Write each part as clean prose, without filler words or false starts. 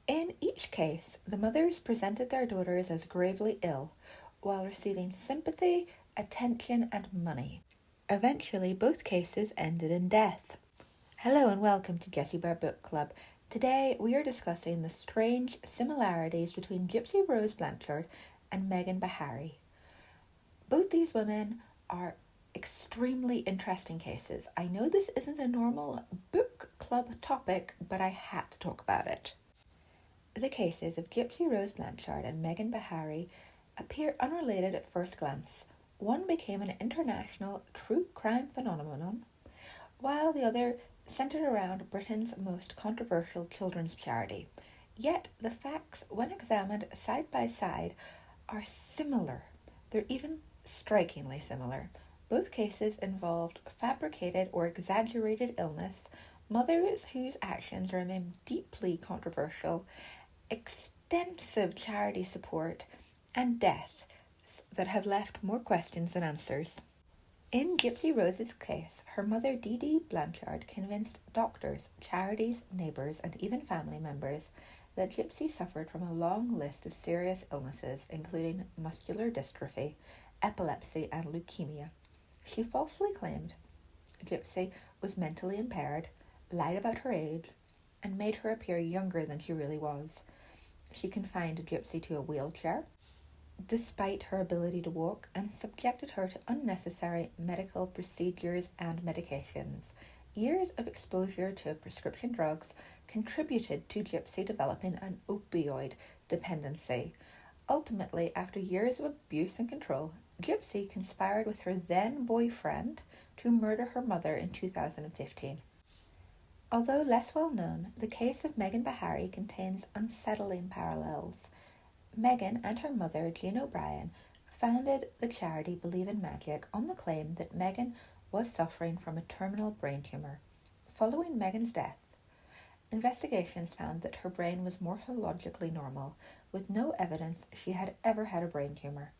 In each case, the mothers presented their daughters as gravely ill, while receiving sympathy, attention, and money. Eventually, both cases ended in death. Hello and welcome to Jessie Bear Book Club. Today we are discussing the strange similarities between Gypsy Rose Blanchard and Megan Bhari. Both these women are extremely interesting cases. I know this isn't a normal book club topic, but I had to talk about it. The cases of Gypsy Rose Blanchard and Megan Bhari appear unrelated at first glance. One became an international true crime phenomenon, while the other centered around Britain's most controversial children's charity. Yet the facts, when examined side by side, are similar. They're even strikingly similar. Both cases involved fabricated or exaggerated illness, mothers whose actions remain deeply controversial, extensive charity support, and deaths that have left more questions than answers. In Gypsy Rose's case, her mother Dee Dee Blanchard convinced doctors, charities, neighbours, and even family members that Gypsy suffered from a long list of serious illnesses, including muscular dystrophy, epilepsy, and leukemia. She falsely claimed Gypsy was mentally impaired, lied about her age, and made her appear younger than she really was. She confined Gypsy to a wheelchair, despite her ability to walk, and subjected her to unnecessary medical procedures and medications. Years of exposure to prescription drugs contributed to Gypsy developing an opioid dependency. Ultimately, after years of abuse and control, Gypsy conspired with her then boyfriend to murder her mother in 2015. Although less well known, the case of Megan Bhari contains unsettling parallels. Megan and her mother, Jean O'Brien, founded the charity Believe in Magic on the claim that Megan was suffering from a terminal brain tumour. Following Megan's death, investigations found that her brain was morphologically normal, with no evidence she had ever had a brain tumour.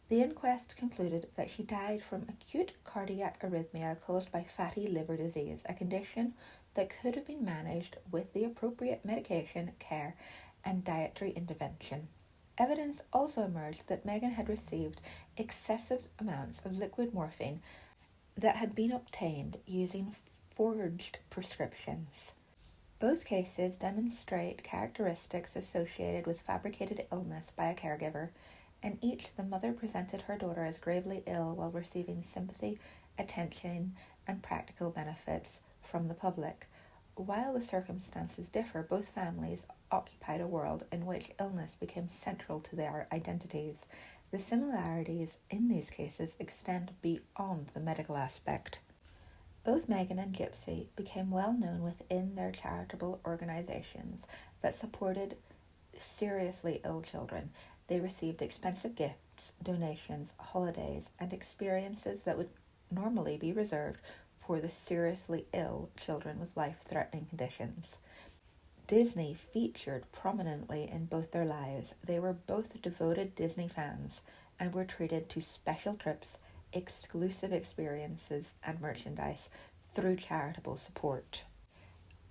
The inquest concluded that she died from acute cardiac arrhythmia caused by fatty liver disease, a condition that could have been managed with the appropriate medication, care, and dietary intervention. Evidence also emerged that Megan had received excessive amounts of liquid morphine that had been obtained using forged prescriptions. Both cases demonstrate characteristics associated with fabricated illness by a caregiver. In each, the mother presented her daughter as gravely ill while receiving sympathy, attention, and practical benefits from the public. While the circumstances differ, both families occupied a world in which illness became central to their identities. The similarities in these cases extend beyond the medical aspect. Both Megan and Gypsy became well known within their charitable organizations that supported seriously ill children. They received expensive gifts, donations, holidays, and experiences that would normally be reserved for the seriously ill children with life-threatening conditions. Disney featured prominently in both their lives. They were both devoted Disney fans and were treated to special trips, exclusive experiences, and merchandise through charitable support.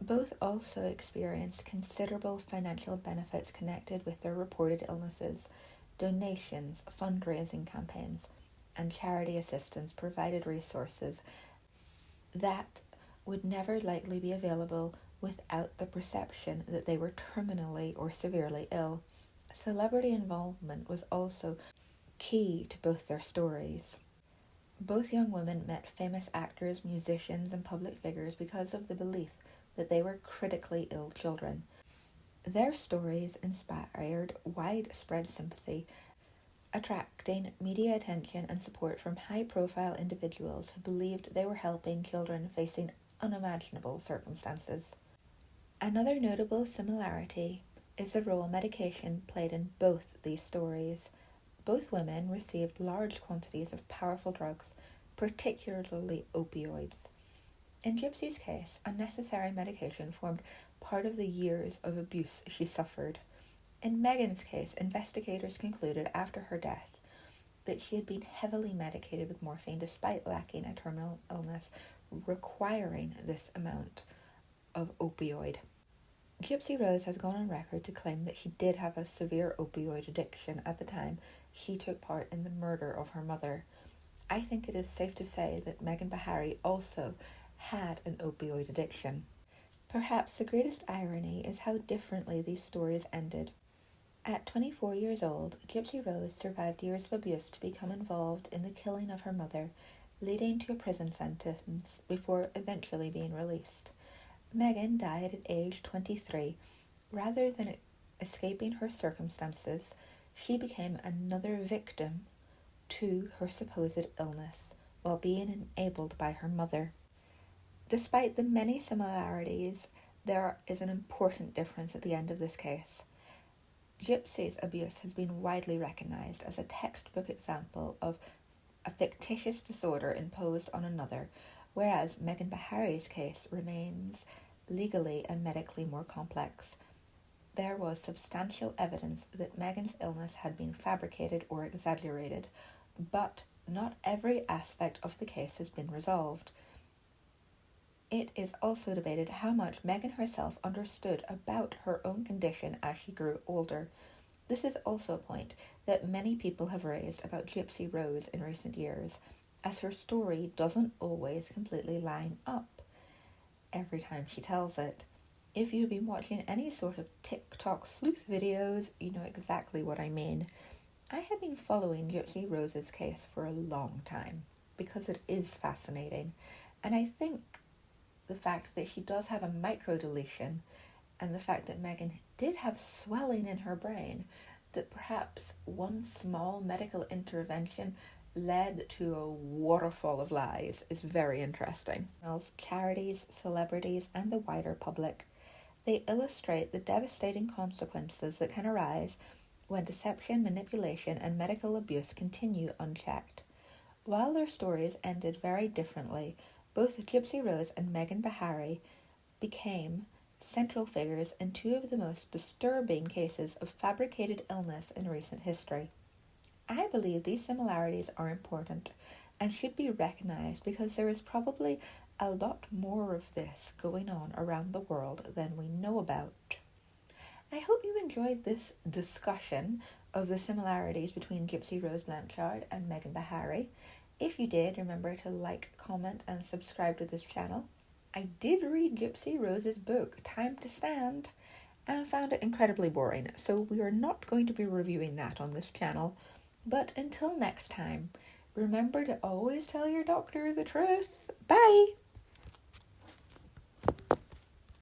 Both also experienced considerable financial benefits connected with their reported illnesses. Donations, fundraising campaigns, and charity assistance provided resources that would never likely be available without the perception that they were terminally or severely ill. Celebrity involvement was also key to both their stories. Both young women met famous actors, musicians, and public figures because of the belief that they were critically ill children. Their stories inspired widespread sympathy, attracting media attention and support from high-profile individuals who believed they were helping children facing unimaginable circumstances. Another notable similarity is the role medication played in both these stories. Both women received large quantities of powerful drugs, particularly opioids. In Gypsy's case, unnecessary medication formed part of the years of abuse she suffered. In Megan's case, investigators concluded after her death that she had been heavily medicated with morphine despite lacking a terminal illness requiring this amount of opioid. Gypsy Rose has gone on record to claim that she did have a severe opioid addiction at the time she took part in the murder of her mother. I think it is safe to say that Megan Bhari also had an opioid addiction. Perhaps the greatest irony is how differently these stories ended. At 24 years old, Gypsy Rose survived years of abuse to become involved in the killing of her mother, leading to a prison sentence before eventually being released. Megan died at age 23. Rather than escaping her circumstances, she became another victim to her supposed illness while being enabled by her mother. Despite the many similarities, there is an important difference at the end of this case. Gypsy's abuse has been widely recognised as a textbook example of a fictitious disorder imposed on another, whereas Megan Bhari's case remains legally and medically more complex. There was substantial evidence that Megan's illness had been fabricated or exaggerated, but not every aspect of the case has been resolved. It is also debated how much Megan herself understood about her own condition as she grew older. This is also a point that many people have raised about Gypsy Rose in recent years, as her story doesn't always completely line up every time she tells it. If you've been watching any sort of TikTok sleuth videos, you know exactly what I mean. I have been following Gypsy Rose's case for a long time because it is fascinating, and I think the fact that she does have a microdeletion and the fact that Megan did have swelling in her brain, that perhaps one small medical intervention led to a waterfall of lies, is very interesting. Charities, celebrities, and the wider public. They illustrate the devastating consequences that can arise when deception, manipulation, and medical abuse continue unchecked. While their stories ended very differently, both Gypsy Rose and Megan Bhari became central figures in two of the most disturbing cases of fabricated illness in recent history. I believe these similarities are important and should be recognized because there is probably a lot more of this going on around the world than we know about. I hope you enjoyed this discussion of the similarities between Gypsy Rose Blanchard and Megan Bhari. If you did, remember to like, comment, and subscribe to this channel. I did read Gypsy Rose's book, Time to Stand, and found it incredibly boring, so we are not going to be reviewing that on this channel. But until next time, remember to always tell your doctor the truth. Bye!